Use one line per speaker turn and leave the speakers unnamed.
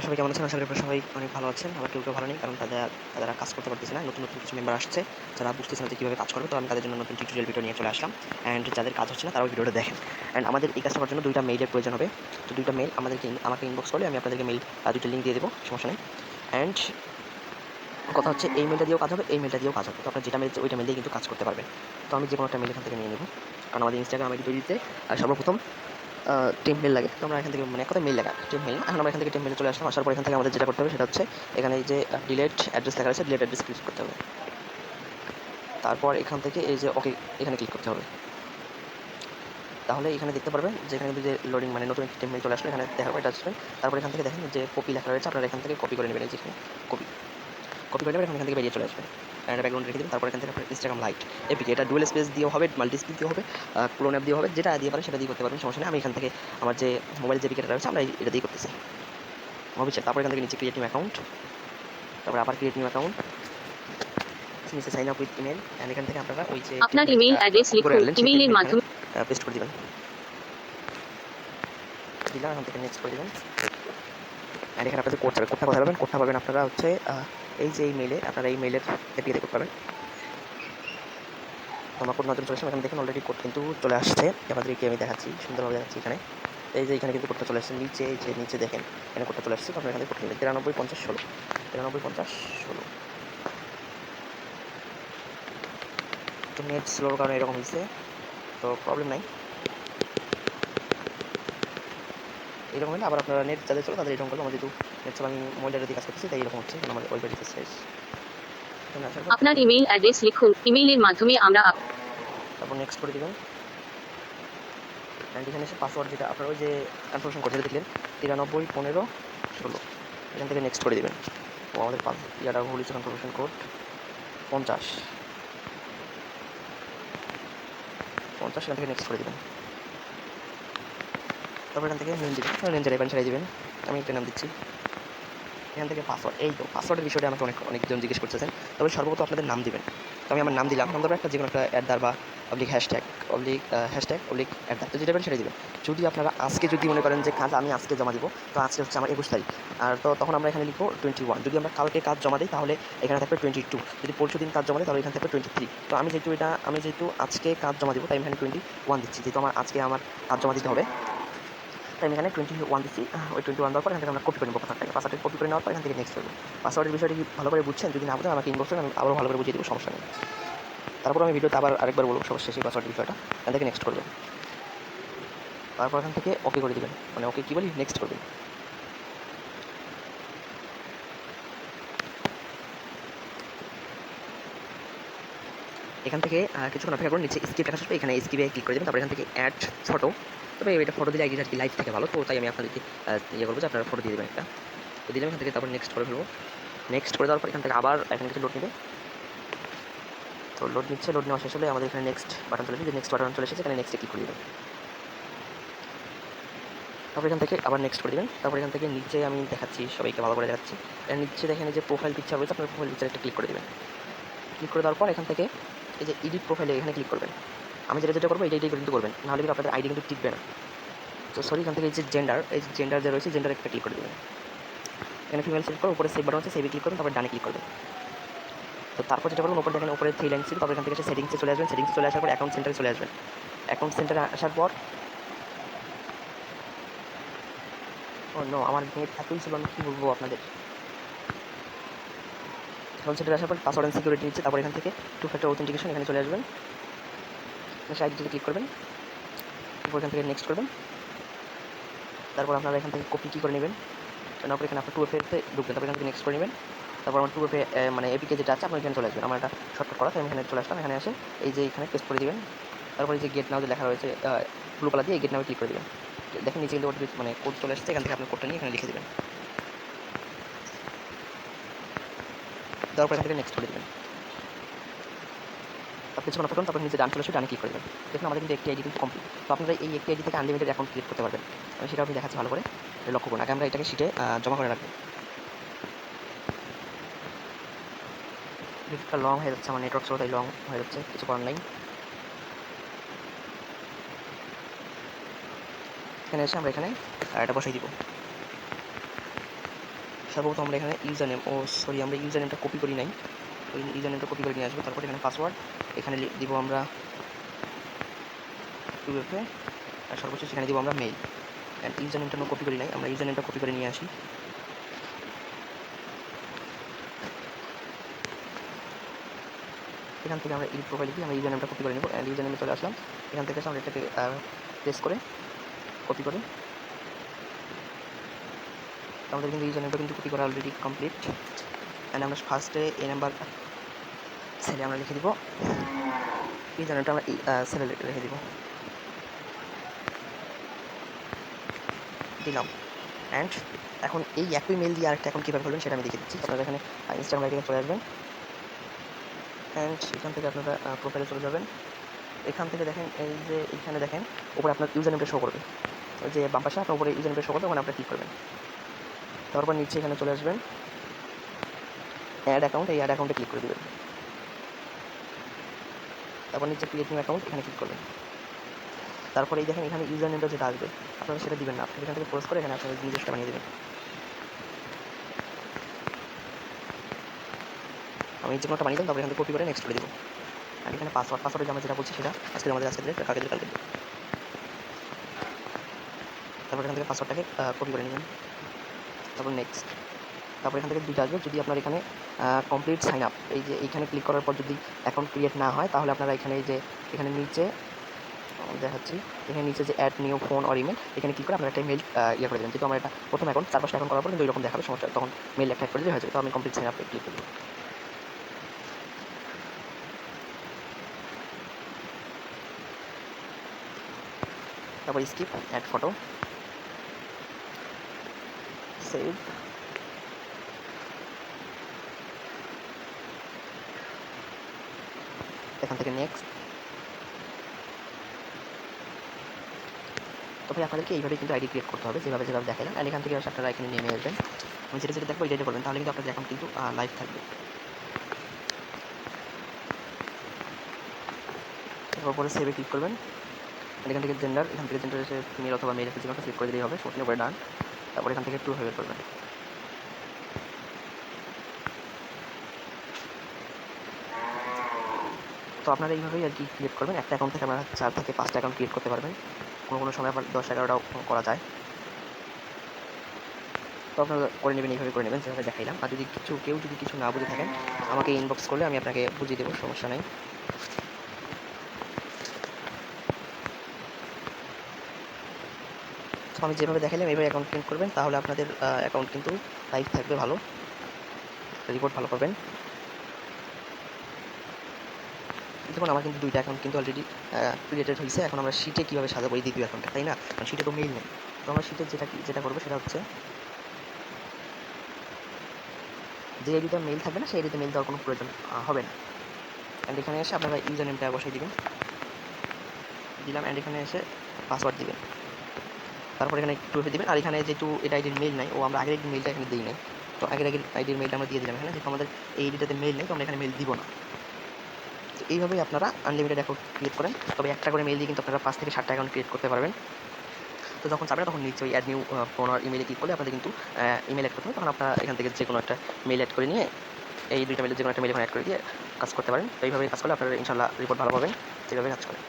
সবাই কেমন আছেন? আশা করি আপনারা সবাই অনেক ভালো আছেন। আবার কেউ ভালো নেই, কারণ তারা কাজ করতে পারতেছে না। নতুন কিছু মেম্বার আসছে, যারা বুঝতেছে না যে কীভাবে কাজ করবে। তো আমি তাদের জন্য নতুন টিউটোরিয়াল ভিডিও নিয়ে চলে আসলাম। অ্যান্ড যাদের কাজ হচ্ছে না তারাও ভিডিওটা দেখেন। অ্যান্ড আমাদের এই কাজটা করার জন্য 2টা মেইলের প্রয়োজন হবে। তো 2টা মেইল আমাকে ইনবক্স করলে আমি আপনাদেরকে মেইল 2টা লিঙ্ক দিয়ে দেবো, সমস্যা নেই। অ্যান্ড কথা হচ্ছে এই মেইলটা দিয়েও কাজ হবে, এই মেইলটা দিয়েও কাজ হবে। তো আপনার যেটা মেইল ওইটা মেইল দিয়ে কিন্তু কাজ করতে পারবেন। তো আমি যেকোনো একটা মেইল এখান থেকে নিয়ে নেব, কারণ আমাদের ইনস্টাগ্রাম আইডি তৈরিতে সর্বপ্রথম টেম্পলেট লাগে। তো আমরা এখান থেকে মানে এক কথায় মেইল লাগা, টেম্পলেট না। এখন আমরা এখান থেকে টেম্পলেটে চলে আসলাম। আসার পর এখান থেকে আমাদের যেটা করতে হবে সেটা হচ্ছে এখানে এই যে ডিলেট অ্যাড্রেস লেখা আছে, ডিলেট অ্যাড্রেস ক্লিক করতে হবে। তারপর এখান থেকে এই যে ওকে এখানে ক্লিক করতে হবে। তাহলে এখানে দেখতে পারবেন যে এখানে কিন্তু যে লোডিং মানে নতুন একটি টেম্পলেট চলে আসলো, এখানে দেখাবো এটা আসবেন। তারপর এখান থেকে দেখেন যে কপি লেখা রয়েছে, আপনারা এখান থেকে কপি করে নেবেন। এই যেখানে কপি কপি করে নেবেন, এখান থেকে বেরিয়ে চলে আসবেন। একটা ব্যাকগ্রাউন্ড রেখে দেবেন। তারপর এখান থেকে আপনার ইনস্টাগ্রাম লাইট এপিকে, এটা ডুয়েল স্পেস দিয়েও হবে, মাল্টি স্পেস দিয়েও হবে, ক্লোন অ্যাপ দিয়েও হবে, যেটা দিয়ে পারেন সেটা দিয়ে করতে পারবেন, সমস্যা নেই। আমি এখান থেকে আমার যে মোবাইল যে এপিকেটা রয়েছে আমরা এটা দিয়ে করতেছি ভবিষ্যৎ। তারপর এখান থেকে নিচে ক্রিয়েট নিউ অ্যাকাউন্ট, তারপর আবার ক্রিয়েট নিউ অ্যাকাউন্ট, নিচে sign up with email. And এখান থেকে আপনারা ওই যে
আপনার ইমেইল অ্যাড্রেস
কপি করে
লিখুন,
আনলেন সেই
ইমেইলের
টেম্পলেট এখানে
মাধ্যমে
পেস্ট করে দিবেন। দিলাম, এখান থেকে নেক্সট করে দিবেন। অ্যান্ড এখানে আপনাদের কোডটা কোথায় পাবেন? কোডটা পাবেন আপনারা হচ্ছে এই যে এই মেইলে, আপনারা এই মেইলের এপিকে কোড পাবেন। তো আমার কোড নতুন চলে আসছে, এখানে দেখুন অলরেডি কোড কিন্তু চলে আসছে। আপনাদেরকে আমি দেখাচ্ছি, সুন্দরভাবে দেখাচ্ছি। এখানে এই যে এখানে কিন্তু কোডটা চলে আসছে, নিচে এই যে নিচে দেখেন এখানে কোডটা চলে আসছে। তো আপনারা এখানে কোড নেবেন 935016 935016। তো নেট স্লোর কারণে এরকম হয়েছে, তো প্রবলেম নাই। এরকম হলে আবার আপনারা নেট যাদের চলে তাদের এরকম করলে, আমার যেহেতু নেট চলে আমি মোবাইলটা দিয়ে কাজ করতেছি তাই এরকম হচ্ছে। আমার ওয়েবসাইট শেষ।
আপনার ইমেইল অ্যাড্রেস লিখুন, ইমেইলের মাধ্যমে আমরা
তারপর নেক্সট করে দেবেন। অ্যান্ড এখানে এসে পাসওয়ার্ড যেটা আপনার ওই যে কনফার্মেশন কোড যেটা দেখলেন 931516, এখান থেকে নেক্সট করে দেবেন। ও আমাদের ইয়াটা ভুল হচ্ছে, কনফার্মেশন কোড 50 এখান থেকে নেক্সট করে দেবেন। তারপর এখান থেকে নেম দেবেন, নেম যারা ছেড়ে দেবেন। আমি একটা নাম দিচ্ছি। এখান থেকে পাসওয়ার্ড, এই তো পাসওয়ার্ডের বিষয়টা আমাকে অনেকজন জিজ্ঞেস করতেছেন। তবে সর্বপ্রথম আপনাদের নাম দিবেন। তো আমি আমার নাম দিলাম, নাম দেওয়ার একটা যে কোনো একটা অ্যাডার বা অবলিক হ্যাশট্যাগ অবলিক অ্যাডার, তো যেটা সেটাই দেবেন। যদি আপনারা আজকে যদি মনে করেন যে কাজ আমি আজকে জমা দিব, তো আজকে হচ্ছে আমার 21 তারিখ, আর তো তখন আমরা এখানে লিখবো 21। যদি আমরা কালকে কাজ জমা দিই তাহলে এখানে থাকবে 22। যদি পরশু দিন কাজ জমা দিই তাহলে এখানে থাকবে 23। তো আমি যেহেতু আজকে কাজ জমা দিব তাই আমি এখানে 21 দিচ্ছি, যেহেতু আজকে আমার কাজ জমা দিতে হবে। তাই আমি এখানে 21 দিচ্ছি। ওই 21 দেওয়ার পর এখান থেকে আমরা কপি করে নেবো পাসওয়ার্ডটাকে। পাসওয়ার্ডটা কপি করে নেওয়ার পর এখান থেকে নেক্সট করবো। পাসওয়ার্ডের বিষয়টি কি ভালো করে বুঝছেন? যদি না বুঝেন আমাকে ইনবক্স করেন, আমি আবারও ভালো করে বুঝিয়ে দেবো, সমস্যা নেই। তারপর আমি ভিডিওতে আবার আরেকবার বলবো সবার শেষে পাসওয়ার্ডের বিষয়টা। এখান থেকে নেক্সট করবেন। তারপর এখান থেকে ওকে করে দিবেন, মানে ওকে কী বলি, নেক্সট করবেন। এখান থেকে কিছুক্ষণ অপেক্ষা করুন, নিচে স্কিপ লেখা আসবে, এখানে স্কিপে ক্লিক করে দেবেন। তারপর এখান থেকে অ্যাড ফটো, তবে এটা ফটো দিলে আইডিটা আর কি লাইভ থেকে ভালো, তো তাই আমি আপনাদেরকে ইয়ে করবো যে আপনারা ফটো দিয়ে দেবেন একটা। তো দিলাম এখান থেকে, তারপর নেক্সট করে ফেলবো। নেক্সট করে দেওয়ার পর এখান থেকে আবার এখানে কিছু লোড নেবে। তো লোড নিচ্ছে, লোড নেওয়া শেষ হলে আমাদের এখানে নেক্সট বাটন চলে এসেছে, নেক্সট বাটন চলে এসেছে, এখানে নেক্সটে ক্লিক করে দেবেন। তারপর এখান থেকে আবার নেক্সট করে দেবেন। তারপর এখান থেকে নিচে আমি দেখাচ্ছি, সবাইকে ভালো করে দেখাচ্ছি। এর নিচে দেখেন যে প্রোফাইল পিকচার রয়েছে, আপনার প্রোফাইল পিকচার একটা ক্লিক করে দেবেন। ক্লিক করে দেওয়ার পর এখান থেকে এই যে এডিট প্রোফাইলে এখানে ক্লিক করবেন। আমি যেটা করবো এইটাই কিন্তু করবেন, নাহলে কিন্তু আপনাদের আইডি কিন্তু টিকবে না। তো সরি, এখান থেকে এই যে জেন্ডার যে রয়েছে, জেন্ডার একটা ক্লিক করে দেবেন। এখানে ফিমেল সিলেক্ট করে উপরে সেভ বাটন আছে, সেভে ক্লিক করবেন, তারপর ডানে ক্লিক করবেন। তো তারপর যেটা করবেন, উপরে দেখেন উপরে 3 লাইন ছিল, তারপর এখান থেকে সেটিংসে চলে আসবেন। সেটিংসে চলে আসার পর অ্যাকাউন্ট সেন্টারে চলে আসবেন। অ্যাকাউন্ট সেন্টারে আসার পর আমার নেট এতই ছিল, আমি কী বলবো আপনাদের। অ্যাকাউন্ট সেন্টারে আসার পর পাসওয়ার্ড অ্যান্ড সিকিউরিটি নিচ্ছে, তারপর এখান থেকে 2 ফ্যাক্টর অথেন্টিকেশন এখানে চলে আসবেন। সে আইডিতে ক্লিক করবেন, তারপর এখান থেকে নেক্সট করবেন। তারপর আপনারা এখান থেকে কপি কী করে নেবেন, তারপর এখানে আপনার 2FA-তে ঢুকবেন, তারপর এখান থেকে নেক্সট করে নেবেন। তারপর আমার 2FA মানে এপিকে যেটা আছে আপনার এখানে চলে আসবেন। আমার একটা শর্টকাট করা, তাই আমি এখানে চলে আসলাম। এখানে এসে এই যে এখানে পেস্ট করে দিবেন। তারপরে এই যে গেট নাও যে লেখা রয়েছে ব্লু কালার দিয়ে, এই গেট নামে ক্লিক করে দেবেন। দেখেন নিচে কিন্তু মানে কোড চলে আসছে, এখান থেকে আপনার কোডটা নিয়ে এখানে লিখে দেবেন। দেওয়ার পর এখান থেকে নেক্সট করে দেবেন। তারপর কিছুক্ষণ অপেক্ষা করুন, তারপর নিচে ডান চলে আসবে, ডানে ক্লিক করে দেবেন। দেখুন আমাদের কিন্তু একটি আইডি কিন্তু কমপ্লিট। তো আপনারা এই একটি আইডি থেকে আনলিমিটেড অ্যাকাউন্ট ক্রিয়েট করতে পারবেন। আমি সেটা আপনি দেখাচ্ছি ভালো করে, লক্ষ্য করুন। আগে আমরা এটাকে শিটে জমা করে রাখবো। ভিডিওটা লং হয়ে যাচ্ছে, আমার নেটওয়ার্ক স্লো তাই লং হয়ে যাচ্ছে, কিছু করার নাই। এখানে এসে আমরা এখানে এটা বসাই দিব। সর্বপ্রথম আমরা এখানে ইউজার নেম আমরা ইউজার নেমটা কপি করি নাই, ওই ইউজার নেমটা কপি করে নিয়ে আসবো। তারপর এখানে পাসওয়ার্ড এখানে দিব আমরা 2FA, আর সর্বশেষ এখানে দিব আমরা মেইল। অ্যান্ড ইউজার নেমটা কপি করি নাই, আমরা ইউজার নেমটা কপি করে নিয়ে আসি। এখান থেকে আমরা এই প্রোফাইলে দিয়ে আমরা ইউজার নেমটা কপি করে নেব। অ্যান্ড ইউজার নেমে চলে আসলাম। এখান থেকে আমরা এটাকে প্রেস করে কপি করে, আমাদের কিন্তু ইউজার নেমটা কিন্তু কপি করা অলরেডি কমপ্লিট। অ্যান্ড আমরা ফার্স্টে এই নাম্বার সেলে আমরা লিখে দিব, ইউজার নেমটা আমরা সেলে রেখে দিব, দিলাম। অ্যান্ড এখন এই একই মেল দিয়ে আরেকটা অ্যাকাউন্ট কীভাবে খুলবেন সেটা আমি দেখিয়ে দিচ্ছি। আপনারা এখানে ইনস্টাগ্রাম আইডিতে চলে আসবেন। অ্যান্ড এখান থেকে আপনারা প্রোফাইলে চলে যাবেন। এখান থেকে দেখেন এই যে এখানে দেখেন উপরে আপনার ইউজার নেমটা শো করবে, ওই যে বাম পাশে আপনার উপরে ইউজার নেমটা শো করবে, ওখানে আপনি ক্লিক করবেন। তারপর নিচে এখানে চলে আসবেন, অ্যাড অ্যাকাউন্ট, এই অ্যাড অ্যাকাউন্টে ক্লিক করে দেবেন। তারপর নিচে ক্রিয়েট নিউ অ্যাকাউন্ট এখানে ক্লিক করবেন। তারপরে এই দেখেন এখানে ইউজার নেমটা যেটা আসবে আপনারা সেটা দিবেন না, আপনি এখান থেকে পোস্ট করে এখানে আপনারা নিজস্ব বানিয়ে দেবেন। আমি যে কোনোটা বানিয়ে দিলাম, তারপরে এখান থেকে কপি করে নেক্সট করে দেবো। আর এখানে পাসওয়ার্ডে আমরা যেটা বলছি সেটা আজকে আমাদের আজকে দিলে কালকে দিলে কালকে দেবো। তারপর এখান থেকে পাসওয়ার্ডটাকে কপি করে নেবেন। তারপর নেক্সট, তারপর এখান থেকে দুটো আসবে। যদি আপনার এখানে কমপ্লিট সাইন আপ, এই যে এইখানে ক্লিক করার পর যদি অ্যাকাউন্ট ক্রিয়েট না হয়, তাহলে আপনারা এখানে এই যে এখানে নিচে দেখাচ্ছি, এখানে নিচে যে add new phone or email, এখানে ক্লিক করে আপনারা একটা মেল ইয়ে করে দেবেন। যেহেতু আমার এটা প্রথম অ্যাকাউন্ট, 4-5টা অ্যাকাউন্ট করার পর কিন্তু এরকম দেখাবে সমস্যা, তখন মেল একটা অ্যাড করে দিলে হয়ে যাবে। তো আমি কমপ্লিট সাইন আপে ক্লিক করব। তারপর স্কিপ, অ্যাড ফটো, সেভ, এখান থেকে নেক্সট। তো ভাই আপনাদেরকে এইভাবে কিন্তু আইডি ক্রিয়েট করতে হবে, যেভাবে দেখালাম। অ্যান্ড এখান থেকে আপনারা এখানে নেমে আসবেন, আমি যেটা দেখবো এটাই করবেন, তাহলে কিন্তু আপনাদের অ্যাকাউন্ট কিন্তু লাইভ থাকবে। তারপর পরে সেভে ক্লিক করবেন। এখান থেকে জেন্ডার, এখান থেকে জেন্ডার এসে ফিমেল অথবা মেল যে কোনো সিলেক্ট করে দিলেই হবে, সমস্ত উপরে ডান। তারপর এখান থেকে ট্রু হয়ে করবেন। তো আপনারা এইভাবেই আর কি ক্রিয়েট করবেন। একটা অ্যাকাউন্ট থেকে আপনারা 4 থেকে 5টা অ্যাকাউন্ট ক্রিয়েট করতে পারবেন, কোনো সময় আবার 10-11টাও করা যায়। তো আপনারা করে নেবেন, এইভাবে করে নেবেন যেভাবে দেখাইলাম। আর যদি কেউ যদি কিছু না বুঝে থাকেন, আমাকে ইনবক্স করলে আমি আপনাকে বুঝিয়ে দেবো, সমস্যা নেই। তো আমি যেভাবে দেখালাম এইভাবে অ্যাকাউন্ট ক্রিয়েট করবেন, তাহলে আপনাদের অ্যাকাউন্ট কিন্তু লাইভ থাকবে, ভালো রিপোর্ট ভালো পাবেন। দেখুন আমার কিন্তু 2টা অ্যাকাউন্ট কিন্তু অলরেডি ক্রিয়েটেড হয়েছে। এখন আমরা শিটে কীভাবে সাজাবো এই দ্বিতীয় অ্যাকাউন্টটা, তাই না? কারণ শিটে তো মেইল নেই। তো আমরা শিটে যেটা করবো সেটা হচ্ছে, যে আইডিতে মেইল থাকবে না সেই আইডিতে মেইল দেওয়ার কোনো প্রয়োজন হবে না। অ্যান্ড এখানে এসে আপনারা ইউজার নেমটা বসাই দিবেন, দিলাম। অ্যান্ড এখানে এসে পাসওয়ার্ড দিবেন, তারপর এখানে একটু দিবেন। আর এখানে যেহেতু এটা আইডির মেইল নাই, আমরা আগের আইডির মেইলটা এখানে দিই নাই, তো আগের আইডির মেইলটা আমরা দিয়ে দিলাম এখানে। যেহেতু আমাদের এই আইডিটাতে মেইল নেই, তো আমরা এখানে মেইল দিব না। তো এইভাবেই আপনারা আনলিমিটেড অ্যাকাউন্ট ক্রিয়েট করেন। তবে একটা করে মেইল দিয়ে কিন্তু আপনারা 5 থেকে 7টা অ্যাকাউন্ট ক্রিয়েট করতে পারবেন। তো যখন চাবেন তখন নিচে ওই অ্যাড নিউ ফোন আর ইমেলে ক্লিক করলে আপনাদের কিন্তু ইমেল অ্যাড করতে হবে। তখন আপনারা এখান থেকে যে কোনো একটা মেইল অ্যাড করে নিয়ে এই 2টা মেইলের যে কোনো একটা মেইল এখানে অ্যাড করে দিয়ে কাজ করতে পারেন। তো এইভাবে কাজ করলে আপনারা ইনশাআল্লাহ রিপোর্ট ভালো পাবেন, যেভাবে কাজ করেন।